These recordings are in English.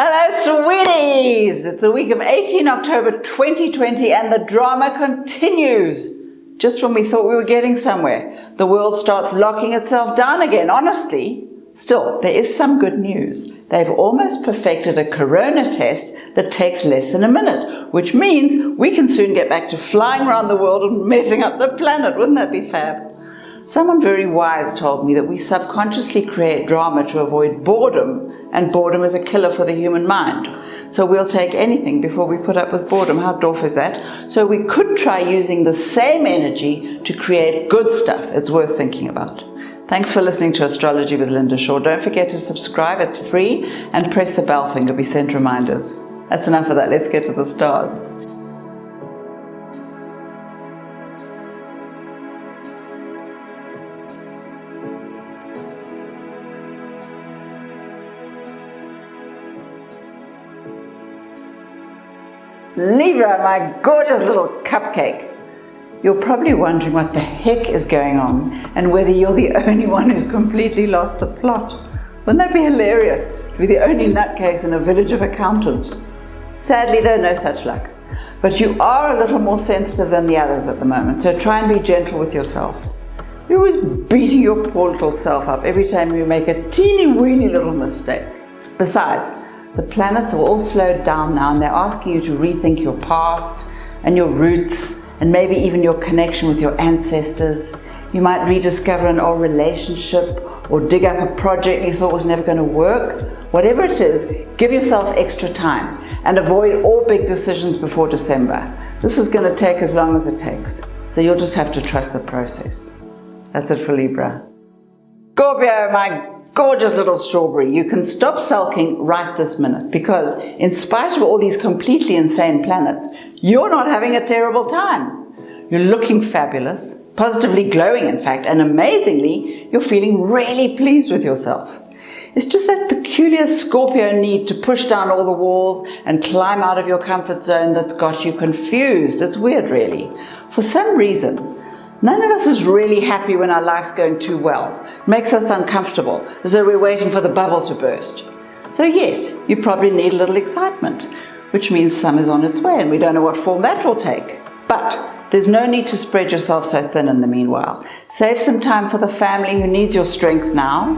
Hello, sweeties! It's the week of 18 October 2020 and the drama continues. Just when we thought we were getting somewhere, the world starts locking itself down again, honestly. Still, there is some good news. They've almost perfected a corona test that takes less than a minute, which means we can soon get back to flying around the world and messing up the planet. Wouldn't that be fab? Someone very wise told me that we subconsciously create drama to avoid boredom, and boredom is a killer for the human mind. So we'll take anything before we put up with boredom. How dwarf is that? So we could try using the same energy to create good stuff. It's worth thinking about. Thanks for listening to Astrology with Linda Shaw. Don't forget to subscribe, it's free, and press the bell thing to be sent reminders. That's enough of that, let's get to the stars. Libra, my gorgeous little cupcake. You're probably wondering what the heck is going on and whether you're the only one who's completely lost the plot. Wouldn't that be hilarious to be the only nutcase in a village of accountants? Sadly though, no such luck. But you are a little more sensitive than the others at the moment, so try and be gentle with yourself. You're always beating your poor little self up every time you make a teeny weeny little mistake. Besides, the planets have all slowed down now and they're asking you to rethink your past and your roots and maybe even your connection with your ancestors. You might rediscover an old relationship or dig up a project you thought was never going to work. Whatever it is, give yourself extra time and avoid all big decisions before December. This is going to take as long as it takes, so you'll just have to trust the process. That's it for Libra. Scorpio, my gorgeous little strawberry, you can stop sulking right this minute because in spite of all these completely insane planets, you're not having a terrible time. You're looking fabulous, positively glowing in fact, and amazingly, you're feeling really pleased with yourself. It's just that peculiar Scorpio need to push down all the walls and climb out of your comfort zone that's got you confused. It's weird really. For some reason, none of us is really happy when our life's going too well. It makes us uncomfortable, as though we're waiting for the bubble to burst. So yes, you probably need a little excitement, which means summer's on its way and we don't know what form that will take. But there's no need to spread yourself so thin in the meanwhile. Save some time for the family who needs your strength now.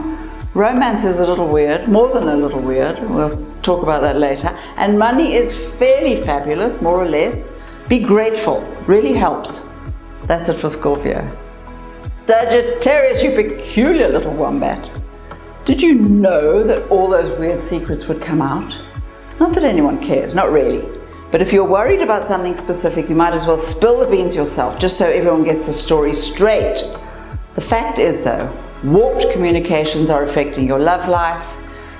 Romance is a little weird, more than a little weird. We'll talk about that later. And money is fairly fabulous, more or less. Be grateful, really helps. That's it for Scorpio. Sagittarius, you peculiar little wombat. Did you know that all those weird secrets would come out? Not that anyone cares, not really. But if you're worried about something specific, you might as well spill the beans yourself, just so everyone gets the story straight. The fact is though, warped communications are affecting your love life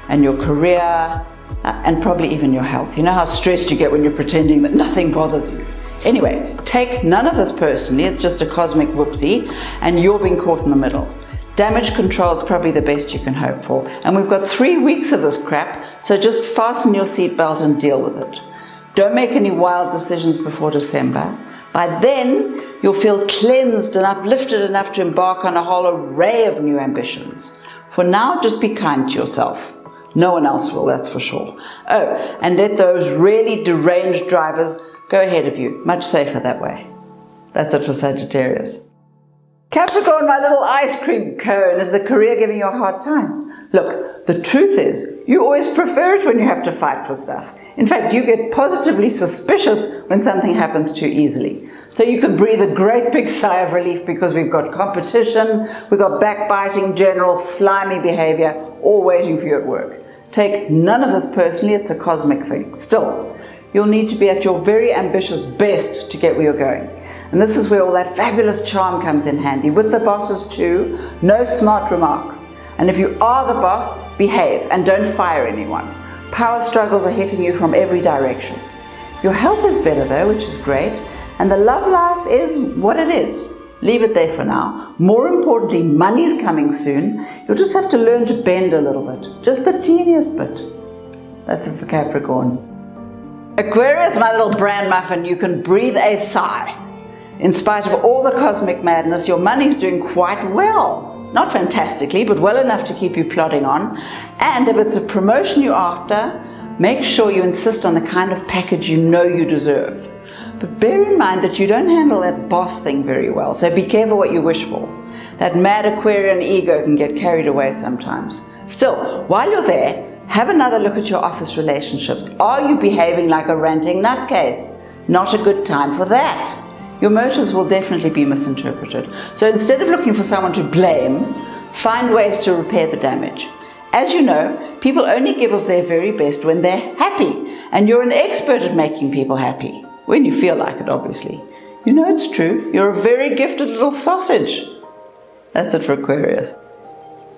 and your career and probably even your health. You know how stressed you get when you're pretending that nothing bothers you. Anyway, take none of this personally, it's just a cosmic whoopsie, and you're being caught in the middle. Damage control is probably the best you can hope for, and we've got 3 weeks of this crap, so just fasten your seatbelt and deal with it. Don't make any wild decisions before December. By then, you'll feel cleansed and uplifted enough to embark on a whole array of new ambitions. For now, just be kind to yourself. No one else will, that's for sure. Oh, and let those really deranged drivers go ahead of you, much safer that way. That's it for Sagittarius. Capricorn, my little ice cream cone, is the career giving you a hard time? Look, the truth is, you always prefer it when you have to fight for stuff. In fact, you get positively suspicious when something happens too easily. So you can breathe a great big sigh of relief because we've got competition, we've got backbiting, general slimy behavior, all waiting for you at work. Take none of this personally, it's a cosmic thing. Still, you'll need to be at your very ambitious best to get where you're going. And this is where all that fabulous charm comes in handy. With the bosses too, no smart remarks. And if you are the boss, behave and don't fire anyone. Power struggles are hitting you from every direction. Your health is better though, which is great. And the love life is what it is. Leave it there for now. More importantly, money's coming soon. You'll just have to learn to bend a little bit. Just the teeniest bit. That's it for Capricorn. Aquarius, my little bran muffin, you can breathe a sigh. In spite of all the cosmic madness, your money's doing quite well. Not fantastically, but well enough to keep you plodding on. And if it's a promotion you're after, Make sure you insist on the kind of package you know you deserve. But bear in mind that you don't handle that boss thing very well, so be careful what you wish for. That mad Aquarian ego can get carried away sometimes. Still, while you're there, have another look at your office relationships. Are you behaving like a ranting nutcase? Not a good time for that. Your motives will definitely be misinterpreted. So instead of looking for someone to blame, find ways to repair the damage. As you know, people only give of their very best when they're happy, and you're an expert at making people happy. When you feel like it, obviously. You know it's true. You're a very gifted little sausage. That's it for Aquarius.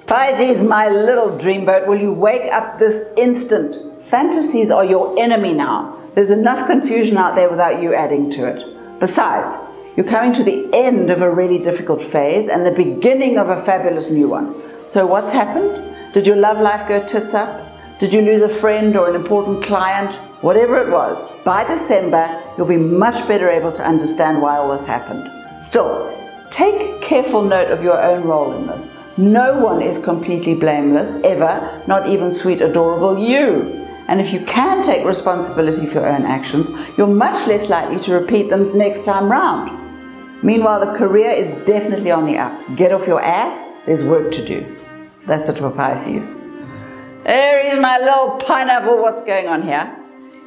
Pisces, my little dreamboat, will you wake up this instant? Fantasies are your enemy now. There's enough confusion out there without you adding to it. Besides, you're coming to the end of a really difficult phase and the beginning of a fabulous new one. So what's happened? Did your love life go tits up? Did you lose a friend or an important client? Whatever it was, by December, you'll be much better able to understand why all this happened. Still, take careful note of your own role in this. No one is completely blameless, ever, not even sweet, adorable you. And if you can take responsibility for your own actions, you're much less likely to repeat them next time round. Meanwhile, the career is definitely on the up. Get off your ass, there's work to do. That's it for Pisces. Aries, my little pineapple, what's going on here?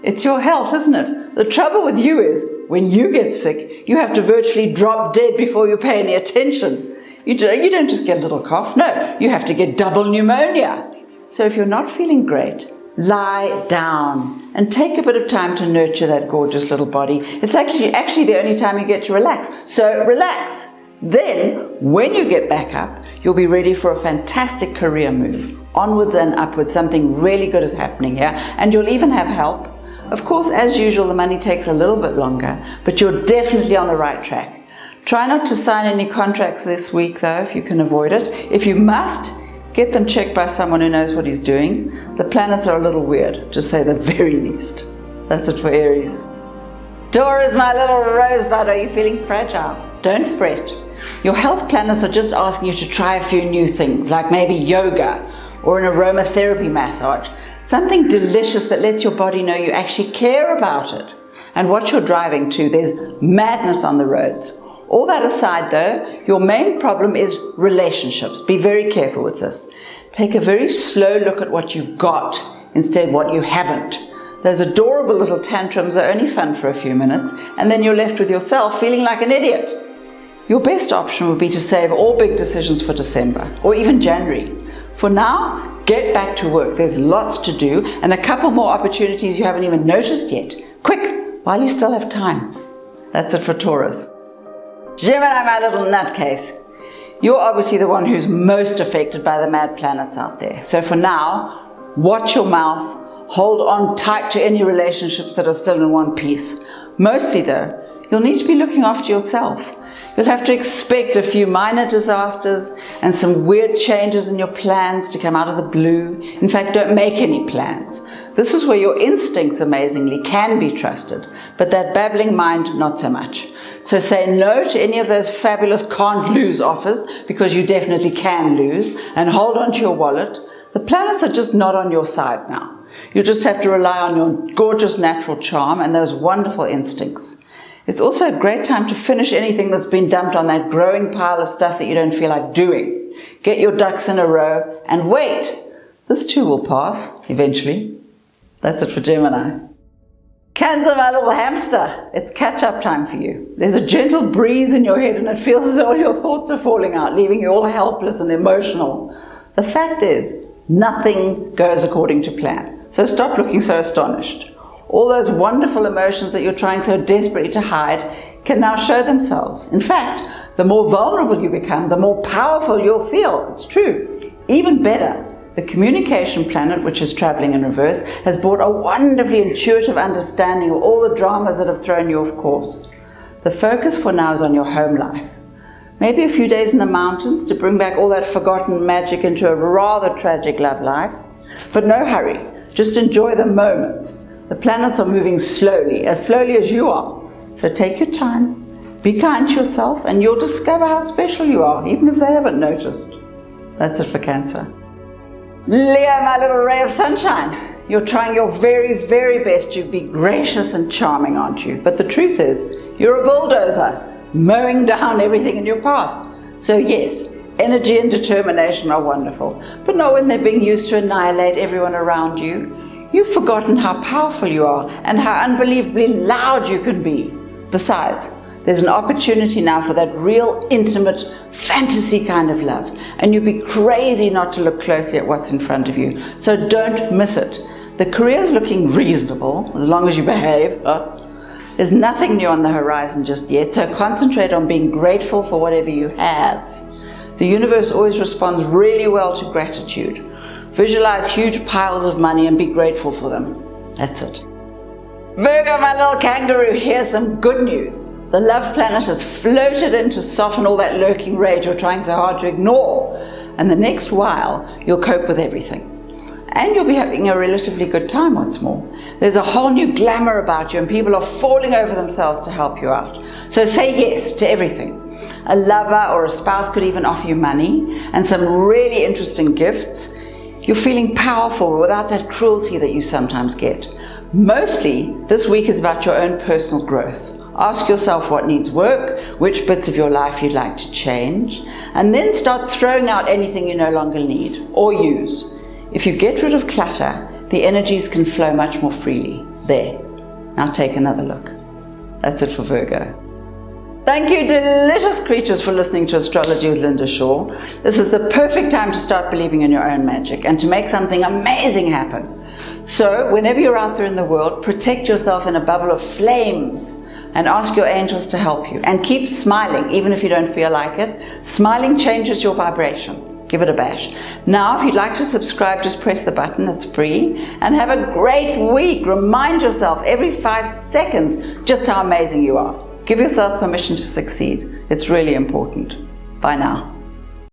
It's your health, isn't it? The trouble with you is, when you get sick, you have to virtually drop dead before you pay any attention. You don't just get a little cough. No, you have to get double pneumonia. So if you're not feeling great, lie down and take a bit of time to nurture that gorgeous little body. It's actually the only time you get to relax. So relax. Then, when you get back up, you'll be ready for a fantastic career move. Onwards and upwards, something really good is happening here, and you'll even have help. Of course, as usual, the money takes a little bit longer, but you're definitely on the right track. Try not to sign any contracts this week, though, if you can avoid it. If you must, get them checked by someone who knows what he's doing. The planets are a little weird, to say the very least. That's it for Aries. Taurus, my little rosebud, are you feeling fragile? Don't fret. Your health planets are just asking you to try a few new things, like maybe yoga or an aromatherapy massage. Something delicious that lets your body know you actually care about it. And what you're driving to, there's madness on the roads. All that aside though, your main problem is relationships. Be very careful with this. Take a very slow look at what you've got instead of what you haven't. Those adorable little tantrums are only fun for a few minutes, and then you're left with yourself feeling like an idiot. Your best option would be to save all big decisions for December, or even January. For now, get back to work. There's lots to do, and a couple more opportunities you haven't even noticed yet. Quick, while you still have time. That's it for Taurus. Gemini, my little nutcase. You're obviously the one who's most affected by the mad planets out there. So for now, watch your mouth. Hold on tight to any relationships that are still in one piece. Mostly though, you'll need to be looking after yourself. You'll have to expect a few minor disasters and some weird changes in your plans to come out of the blue. In fact, don't make any plans. This is where your instincts amazingly can be trusted, but that babbling mind, not so much. So say no to any of those fabulous can't lose offers, because you definitely can lose, and hold on to your wallet. The planets are just not on your side now. You just have to rely on your gorgeous natural charm and those wonderful instincts. It's also a great time to finish anything that's been dumped on that growing pile of stuff that you don't feel like doing. Get your ducks in a row and wait. This too will pass, eventually. That's it for Gemini. Cancer, my little hamster. It's catch-up time for you. There's a gentle breeze in your head and it feels as though all your thoughts are falling out, leaving you all helpless and emotional. The fact is, nothing goes according to plan. So stop looking so astonished. All those wonderful emotions that you're trying so desperately to hide can now show themselves. In fact, the more vulnerable you become, the more powerful you'll feel. It's true. Even better, the communication planet, which is traveling in reverse, has brought a wonderfully intuitive understanding of all the dramas that have thrown you off course. The focus for now is on your home life. Maybe a few days in the mountains to bring back all that forgotten magic into a rather tragic love life. But no hurry. Just enjoy the moments. The planets are moving slowly as you are. So take your time, be kind to yourself, and you'll discover how special you are, even if they haven't noticed. That's it for Cancer. Leo, my little ray of sunshine. You're trying your very, very best to be gracious and charming, aren't you? But the truth is, you're a bulldozer, mowing down everything in your path. So yes, energy and determination are wonderful, but not when they're being used to annihilate everyone around you. You've forgotten how powerful you are and how unbelievably loud you can be. Besides, there's an opportunity now for that real, intimate, fantasy kind of love, and you'd be crazy not to look closely at what's in front of you. So don't miss it. The career's looking reasonable, as long as you behave. There's nothing new on the horizon just yet, so concentrate on being grateful for whatever you have. The universe always responds really well to gratitude. Visualize huge piles of money and be grateful for them. That's it. Virgo, my little kangaroo, here's some good news. The love planet has floated in to soften all that lurking rage you're trying so hard to ignore. And the next while, you'll cope with everything. And you'll be having a relatively good time, what's more. There's a whole new glamour about you and people are falling over themselves to help you out. So say yes to everything. A lover or a spouse could even offer you money and some really interesting gifts. You're feeling powerful without that cruelty that you sometimes get. Mostly, this week is about your own personal growth. Ask yourself what needs work, which bits of your life you'd like to change, and then start throwing out anything you no longer need or use. If you get rid of clutter, the energies can flow much more freely. There. Now take another look. That's it for Virgo. Thank you, delicious creatures, for listening to Astrology with Linda Shaw. This is the perfect time to start believing in your own magic and to make something amazing happen. So, whenever you're out there in the world, protect yourself in a bubble of flames and ask your angels to help you. And keep smiling, even if you don't feel like it. Smiling changes your vibration. Give it a bash. Now, if you'd like to subscribe, just press the button. It's free. And have a great week. Remind yourself every 5 seconds just how amazing you are. Give yourself permission to succeed. It's really important. Bye now.